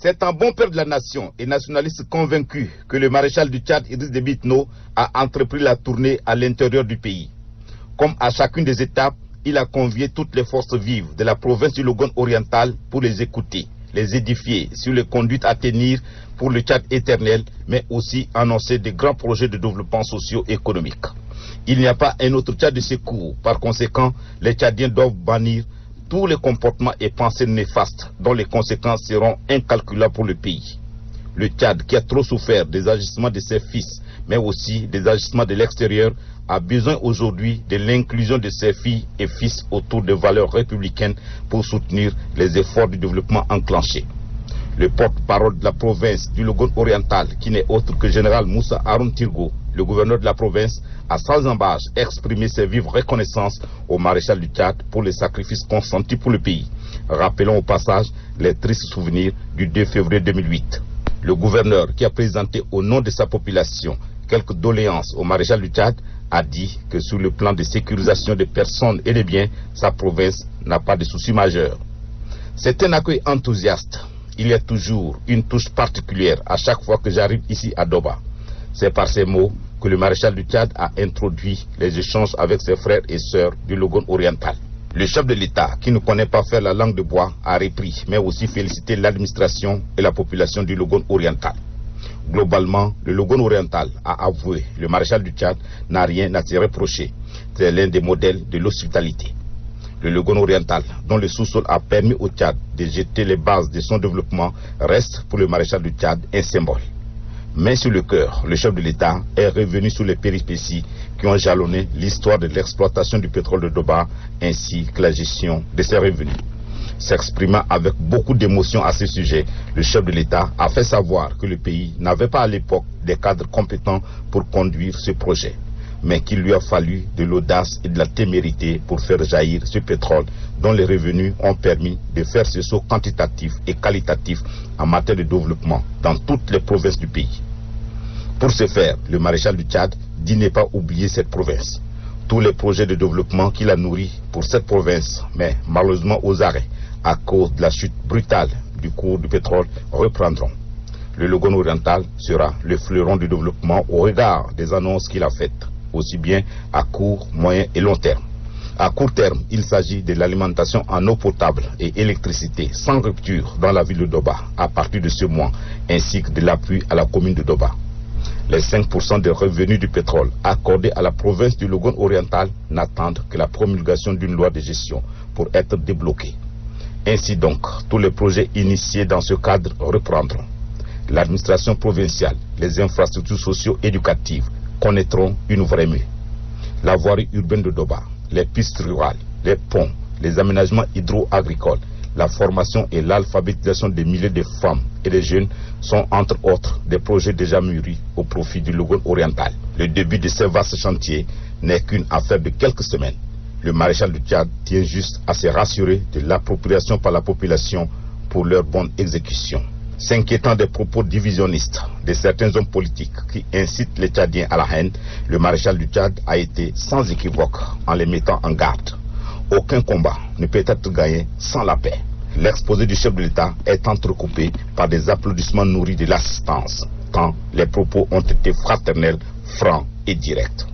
C'est un bon père de la nation et nationaliste convaincu que le maréchal du Tchad, Idriss Déby Itno, a entrepris la tournée à l'intérieur du pays. Comme à chacune des étapes, il a convié toutes les forces vives de la province du Logone oriental pour les écouter, les édifier sur les conduites à tenir pour le Tchad éternel, mais aussi annoncer de grands projets de développement socio-économique. Il n'y a pas un autre Tchad de secours. Par conséquent, les Tchadiens doivent bannir tous les comportements et pensées néfastes dont les conséquences seront incalculables pour le pays. Le Tchad, qui a trop souffert des agissements de ses fils, mais aussi des agissements de l'extérieur, a besoin aujourd'hui de l'inclusion de ses filles et fils autour de valeurs républicaines pour soutenir les efforts du développement enclenchés. Le porte-parole de la province du Logone oriental, qui n'est autre que général Moussa Haroun Tirgo, le gouverneur de la province, a sans embâche exprimé ses vives reconnaissances au maréchal du Tchad pour les sacrifices consentis pour le pays. Rappelons au passage les tristes souvenirs du 2 février 2008. Le gouverneur, qui a présenté au nom de sa population quelques doléances au maréchal du Tchad, a dit que sur le plan de sécurisation des personnes et des biens, sa province n'a pas de soucis majeurs. C'est un accueil enthousiaste. Il y a toujours une touche particulière à chaque fois que j'arrive ici à Doba. C'est par ces mots que le maréchal du Tchad a introduit les échanges avec ses frères et sœurs du Logone oriental. Le chef de l'État, qui ne connaît pas faire la langue de bois, a repris, mais aussi félicité l'administration et la population du Logone oriental. Globalement, le Logone oriental a avoué le maréchal du Tchad n'a rien à se reprocher. C'est l'un des modèles de l'hospitalité. Le Logone oriental, dont le sous-sol a permis au Tchad de jeter les bases de son développement, reste pour le maréchal du Tchad un symbole. Mais sur le cœur, le chef de l'État est revenu sur les péripéties qui ont jalonné l'histoire de l'exploitation du pétrole de Doba ainsi que la gestion de ses revenus. S'exprimant avec beaucoup d'émotion à ce sujet, le chef de l'État a fait savoir que le pays n'avait pas à l'époque des cadres compétents pour conduire ce projet, mais qu'il lui a fallu de l'audace et de la témérité pour faire jaillir ce pétrole dont les revenus ont permis de faire ce saut quantitatif et qualitatif en matière de développement dans toutes les provinces du pays. Pour ce faire, le maréchal du Tchad dit ne pas oublier cette province. Tous les projets de développement qu'il a nourris pour cette province, mais malheureusement aux arrêts à cause de la chute brutale du cours du pétrole, reprendront. Le Logone oriental sera le fleuron du développement au regard des annonces qu'il a faites, aussi bien à court, moyen et long terme. À court terme, il s'agit de l'alimentation en eau potable et électricité sans rupture dans la ville de Doba à partir de ce mois, ainsi que de l'appui à la commune de Doba. Les 5% des revenus du pétrole accordés à la province du Logone oriental n'attendent que la promulgation d'une loi de gestion pour être débloqués. Ainsi donc, tous les projets initiés dans ce cadre reprendront. L'administration provinciale, les infrastructures socio-éducatives connaîtront une vraie mue. La voirie urbaine de Doba, les pistes rurales, les ponts, les aménagements hydro-agricoles, la formation et l'alphabétisation des milliers de femmes et de jeunes sont entre autres des projets déjà mûris au profit du Logone oriental. Le début de ces vastes chantiers n'est qu'une affaire de quelques semaines. Le maréchal du Tchad tient juste à se rassurer de l'appropriation par la population pour leur bonne exécution. S'inquiétant des propos divisionnistes de certains hommes politiques qui incitent les Tchadiens à la haine, le maréchal du Tchad a été sans équivoque en les mettant en garde. Aucun combat ne peut être gagné sans la paix. L'exposé du chef de l'État est entrecoupé par des applaudissements nourris de l'assistance, tant les propos ont été fraternels, francs et directs.